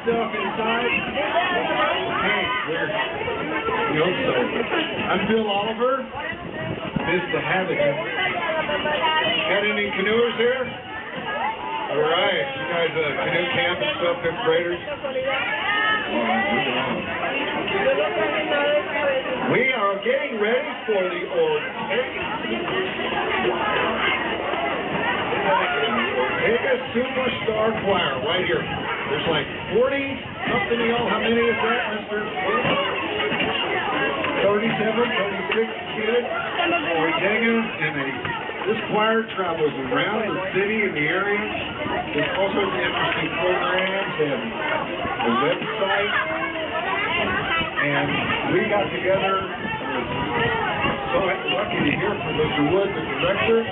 stuff inside? Hey, where? You hope so. I'm Bill Oliver. Mr. Havoc. Got any canoers here? All right. You guys canoe camp and stuff, fifth graders? All right, moving on. We are getting ready for the Ortega Superstar Choir right here. There's like 40-something of y'all. How many is that, Mr. 37, 36 kids. Ortega, and this choir travels around the city and the area. There's all sorts of interesting programs and a website. And we got together. So lucky to hear from Mr. Wood, the director.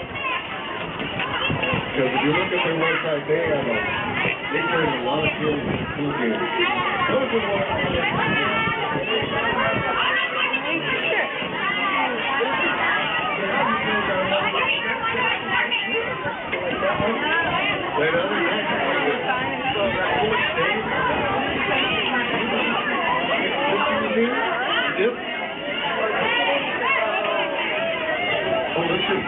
Because if you look at their website, they carry a lot of cool games. Those are the ones that other Yep. Oh, this is...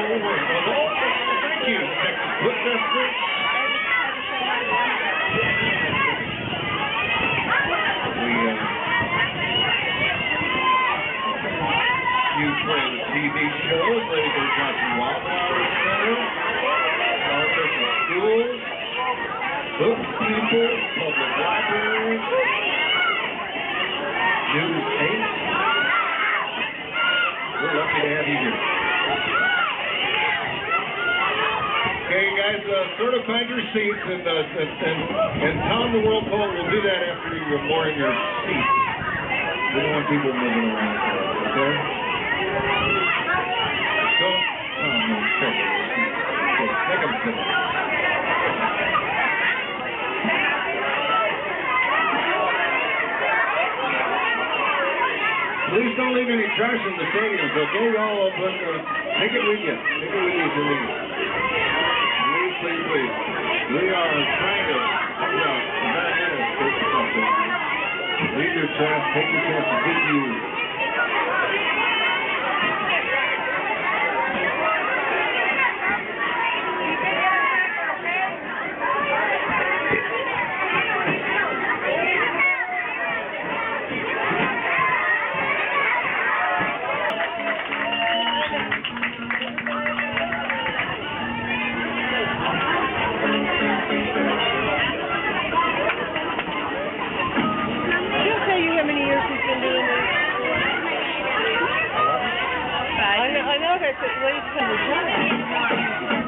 Thank you, Texas Footmaster. You play the TV shows, Lady Bird Johnson Wildflower Center, Otter for schools, bookkeeper, public library, news 8. We're lucky to have you here. Okay, guys, sort of find your seats, and Tom the World Poet will do that after you're more in your seat. We don't want people moving around, okay? So, Tom, no, sit. Make them sit. Please don't leave any trash in the stadiums, okay? Y'all, take it with you. Take it with you if you leave. Please. We are trying to help out the bananas. Leave your trash, take your trash, and get you. I know that's at least 1110473b.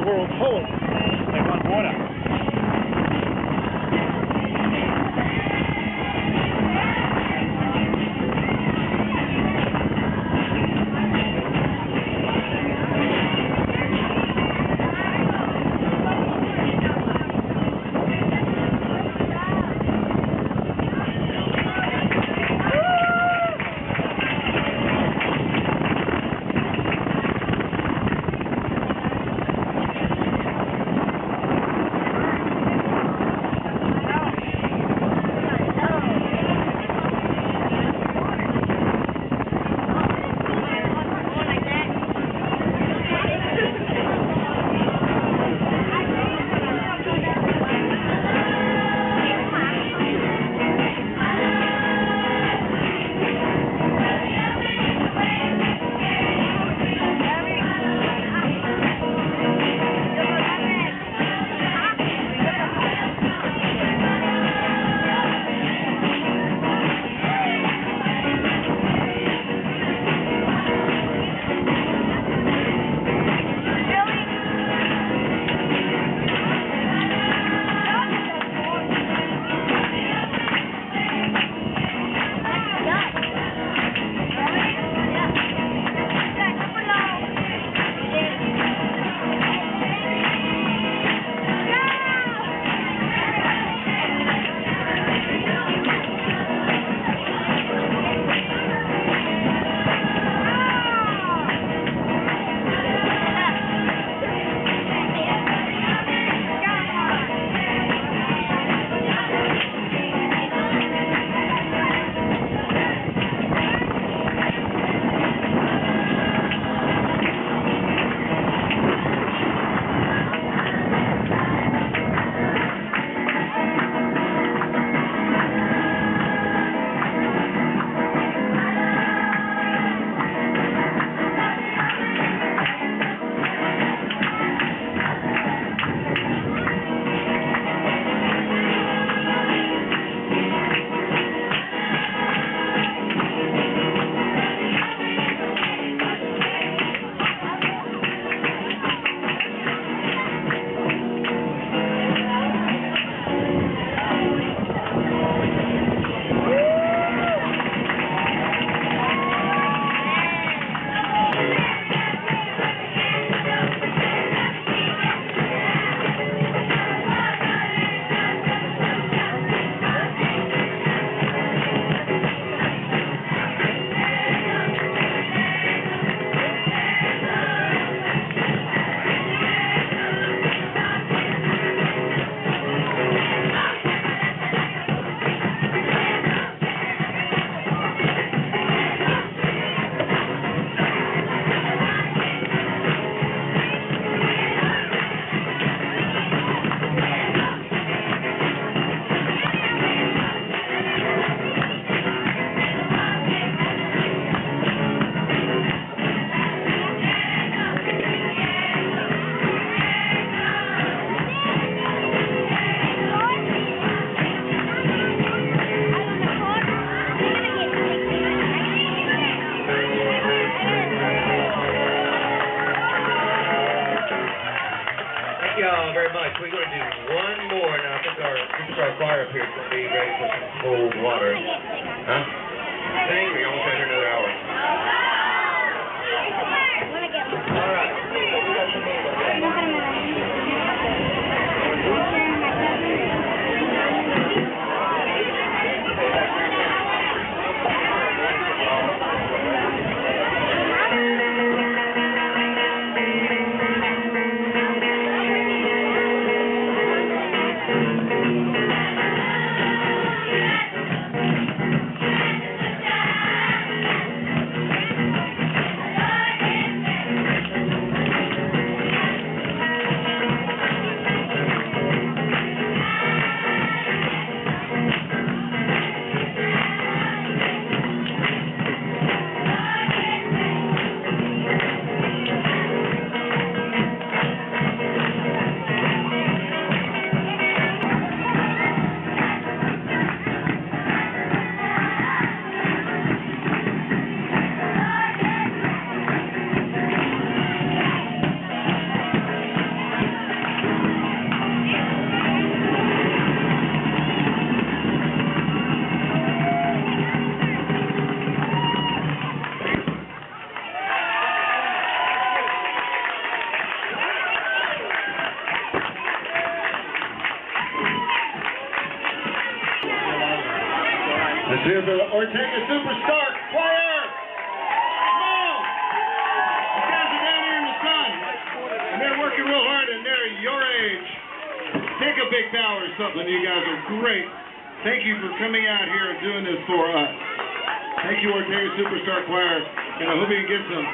world's holes. They want water. Y'all very much. We're going to do one more. Now, I think our choir up here is going to be ready for some cold water. Huh? Sing? Or you almost had another hour? All right. Let's hear for the Ortega Superstar Choir. Come on. You guys are down here in the sun, and they're working real hard, and they're your age. Take a big bow or something. You guys are great. Thank you for coming out here and doing this for us. Thank you, Ortega Superstar Choir. And I hope you can get some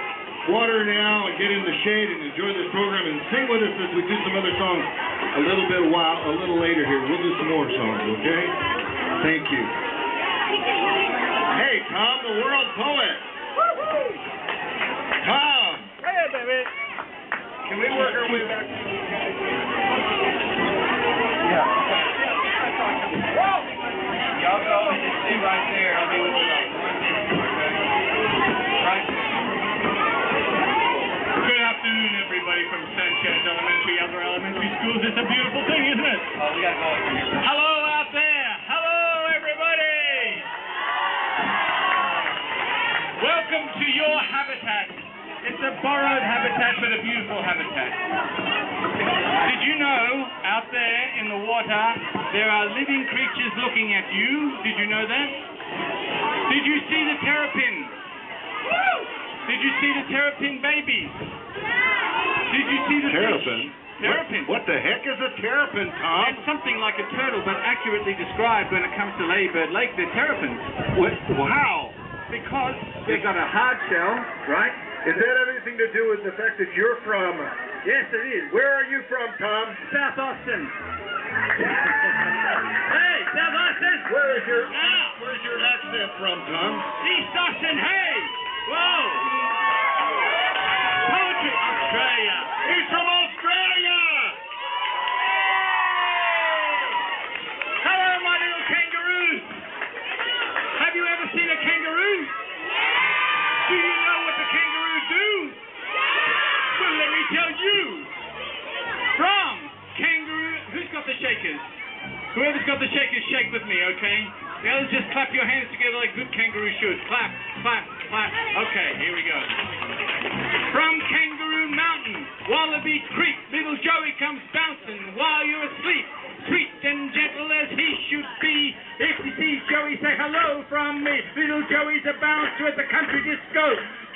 water now and get in the shade and enjoy this program and sing with us as we do some other songs a little later here. We'll do some more songs, okay? Thank you. Hey, Tom, the world poet. Tom. Hey, baby. Can we work our way back? Yeah. Y'all go and just stay right there. I'll be with you like 1 minute, okay? Right there. Good afternoon, everybody from Sanchez Elementary, Other Elementary Schools. It's a beautiful thing, isn't it? Oh, we gotta go over here. Hello out there. Hello, everybody. Welcome to your habitat. It's a borrowed habitat, but a beautiful habitat. Did you know, out there in the water, there are living creatures looking at you? Did you know that? Did you see the terrapins? Did you see the terrapin babies? Did you see the Terrapin? fish? Terrapin. What the heck is a terrapin, Tom? It's something like a turtle, but accurately described when it comes to Ladybird Lake, they're terrapins. Wow. Because they've got a hard shell, right? Is that anything to do with the fact that you're from? Yes, it is. Where are you from, Tom? South Austin. Hey, South Austin. Where's your Now. accent from, Tom? East Austin, hey! Whoa! Poetry, Australia. He's from Australia. Hello, my little kangaroos. Have you ever seen a kangaroo? Do you know what the kangaroo do? Well, let me tell you. From kangaroo, who's got the shakers? Whoever's got the shakers, shake with me, okay? The others just clap your hands together like good kangaroo should. Clap, clap, clap. Okay, here we go. From Kangaroo Mountain, Wallaby Creek, little Joey comes bouncing while you're asleep. Sweet and gentle as he should be. If you see Joey, say hello from me. Little Joey's a bouncer at the country disco.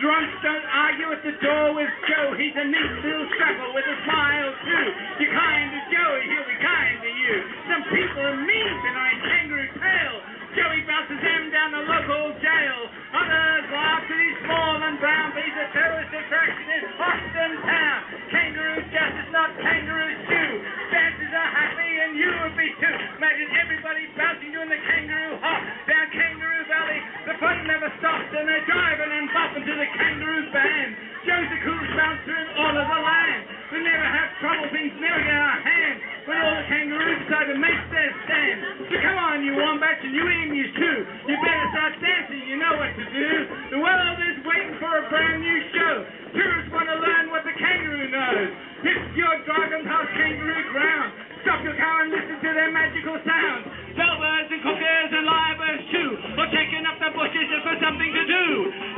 Drunks don't argue at the door with Joe. He's a neat little strapper with a smile too. You're kind to Joey, he'll be kind to you. Some people are mean tonight, kangaroo tail. Joey bounces them down the local jail. Others laugh that he's small and brown, but he's a tourist attraction in Austin town. Kangaroo justice, not kangaroo shoe. Dancers are happy and you would be too. Imagine everybody bouncing doing the kangaroo hop down Kangaroo Valley. The fun never stops and they're driving and bopping to the kangaroo band. Joe's the coolest bouncer in all of the land. We never have trouble, things never get out of hand. When all the kangaroos decide to make their stand. So come on, you wombats and you emus too. You better start dancing, you know what to do. The world is waiting for a brand new show. Tourists want to learn what the kangaroo knows. If you're driving past kangaroo ground, stop your car and listen to their magical sounds. Bellbirds and cockers and lyrebirds too, or taking up the bushes just for something to do.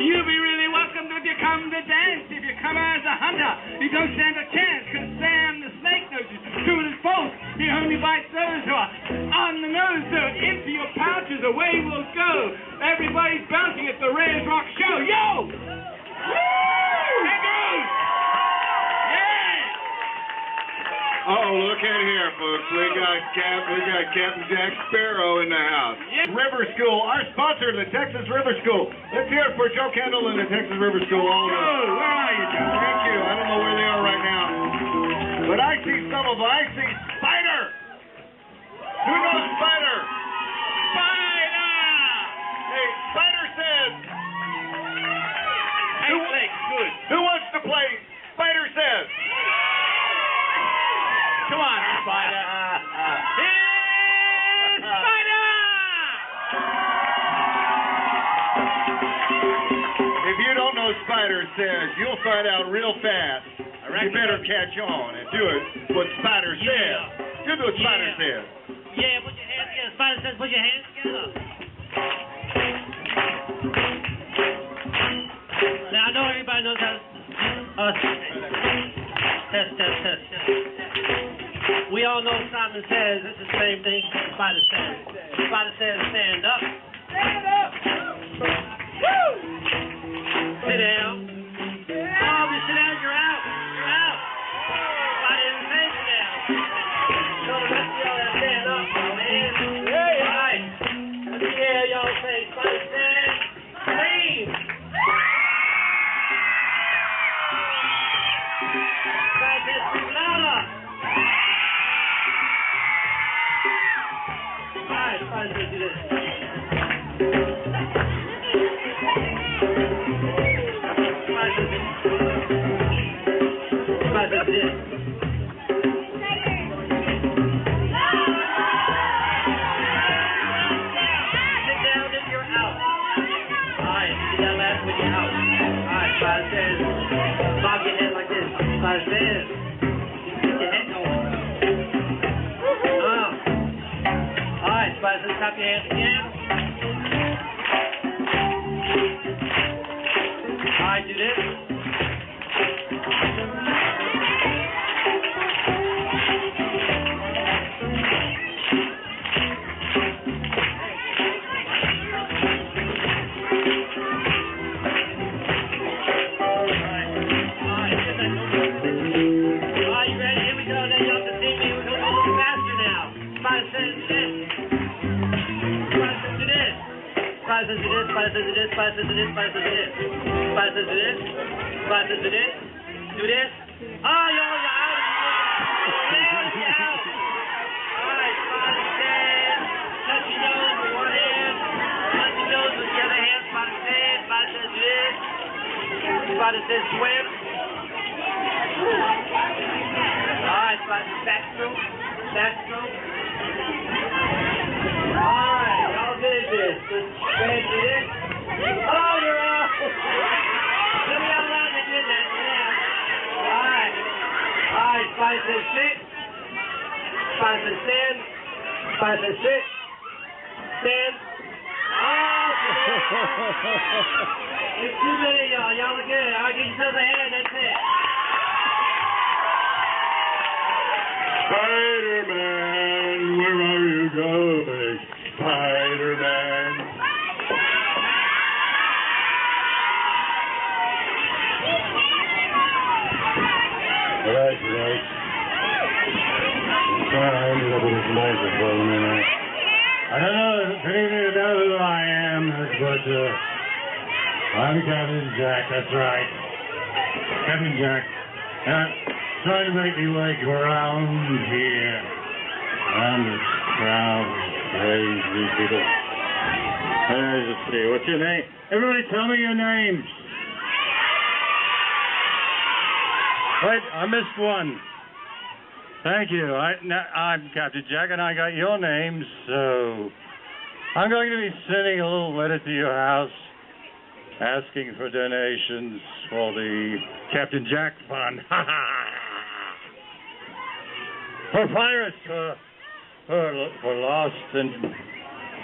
You'll be really welcome if you come to dance. If you come as a hunter, you don't stand a chance, cause Sam the snake noses do it as both. He only bites those who are on the nose, so empty your pouches, away we'll go. Everybody's bouncing at the Red Rock Show. Yo! Woo! Kangaroos! Oh, look at here, folks. We got Captain Jack Sparrow in the house. Yeah. River School, our sponsor, the Texas River School. Let's hear it for Joe Kendall and the Texas River School. All of us. Oh, where are you, Joe? Thank you. I don't know where they are right now. But I see some of them. I see Spider. Who knows Spider? Spider! Hey, Spider says. Hey, legs, good. Who wants to play Spider Says? Come on, Spider. It's Spider! If you don't know Spider Says, you'll find out real fast. You better catch on and do it what Spider says. Do what Spider says. Yeah, put your hands together. Spider says put your hands together. Now, I know everybody knows how to... Test. We all know Simon Says. This is the same thing Spider says. Spider says stand up. Sit down. Oh, if you sit down, you're out. You're out. I didn't say sit down. So let's yell that stand up, man. Yeah, all right. Let's hear y'all say, "Fight, stand, clean." Try to speak louder. All right, try to do this. Bob your head like this. Like this. Keep your head going. Alright, Spider says clap your hands again. Alright, do this. Spider says it is, Spider says it is, Spider says it is, Spider says it is. Spider says it is, Spider says it is. Do this. Oh, you're out. You're out. Alright, Spider says, touch your nose with one hand, touch your nose with the other hand. Spider says it is. Spider says swim. Alright, Spider says backstroke, backstroke. Alright, y'all did this. Go ahead, do this. Oh, you're out. Let me out loud and did that. Yeah. Alright. Alright, Spider says sit. Spider says stand. Spider says sit. Stand. Oh, it's too many of y'all. Y'all look good. I'll give yourselves a hand. That's it. Spider-Man, where are you going? Spider-Man. Right. Sorry, I ended up with this microphone, and I don't know if any of you know who I am, but I'm Captain Jack, that's right. Captain Jack. Trying to make me like around here. I'm this crowd of crazy people. Let's see, what's your name? Everybody tell me your names. Wait, I missed one. Thank you. I'm Captain Jack, and I got your names, so I'm going to be sending a little letter to your house asking for donations for the Captain Jack Fund. For pirates, for lost and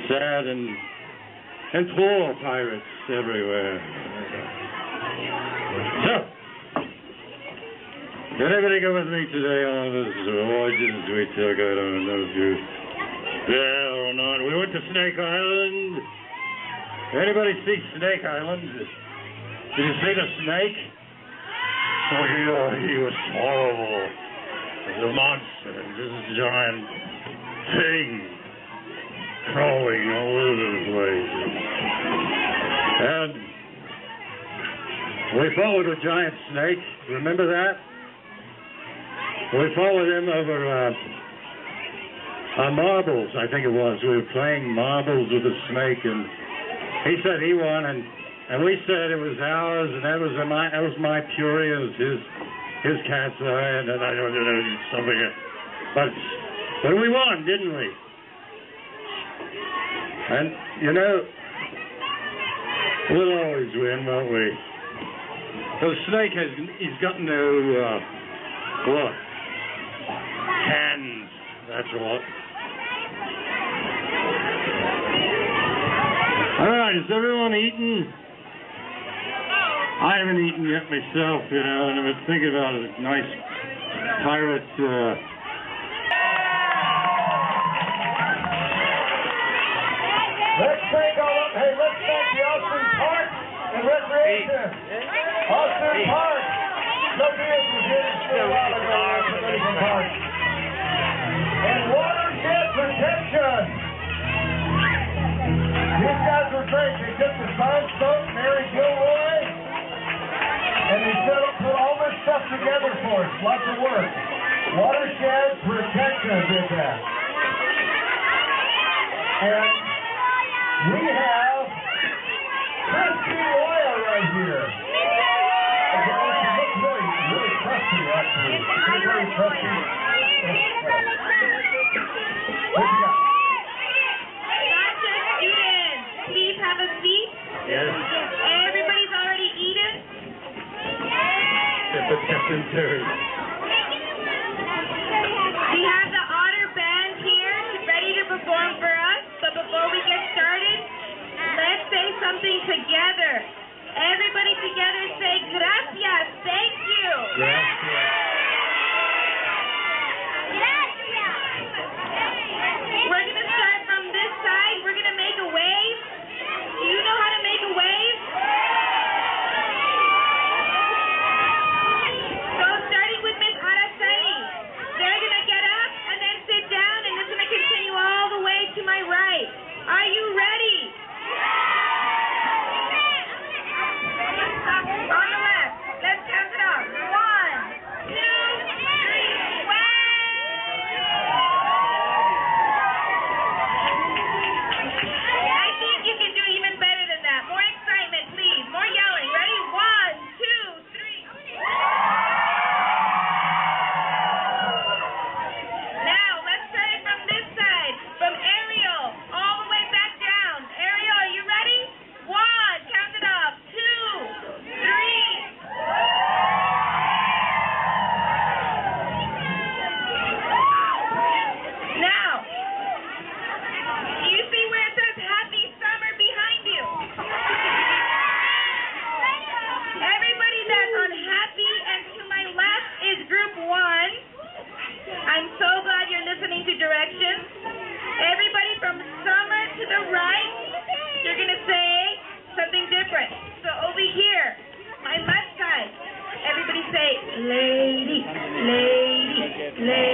sad and poor pirates everywhere. So, did anybody go with me today on those voyages we took? I don't know if you there or not. We went to Snake Island. Anybody see Snake Island? Did you see the snake? Oh, yeah, he was horrible. The monster, this giant thing crawling all over the place. And we followed a giant snake. Remember that? We followed him over marbles, I think it was. We were playing marbles with a snake, and he said he won, and we said it was ours, and that was my Puri, it was his cat's eye, and then I don't know something. But we won, didn't we? And you know, we'll always win, won't we? The snake he's got no what? Hands. That's what. All right, is everyone eating? I haven't eaten yet myself, you know, and I was thinking about a nice pirate. sing all up. Hey, let's thank the Austin Park and Recreation. Austin Park. So good to hear a while ago. Somebody from Park. And Watershed Protection. These guys were great. They took the Science Boat, Mary Gilroy, and they put all this stuff together for us. Lots of work. Watershed Protection did that. And we have Christy Royal right here. She looks really crusty, actually. She's very crusty. What you got? Gotcha, students. Please have a seat. Yes. Everybody's already eaten. We have the Otter band here ready to perform for us. But before we get started, let's say something together. Everybody together say gracias. Thank you. We're going to start from this side. We're going to make a wave. Do you know how to make a wave? So starting with Miss Araceli, they're going to get up and then sit down, and it's going to continue all the way to my right. Are you ready? On the left. Let's count it off. 1, 2, 3, wave! I think you can do even better than that. More excitement, please. More yelling. Ready? 1, 2, 3. Now, let's start it from this side. From Ariel, all the way back down. Ariel, are you ready? 1, count it off. 2, 3. Now, do you see where it says Happy Summer behind you? Everybody that's unhappy and to my left is group 1. I'm so glad you're listening to directions. Everybody from summer to the right, you're going to say something different. So over here, my left side, everybody say, lady, lady, lady.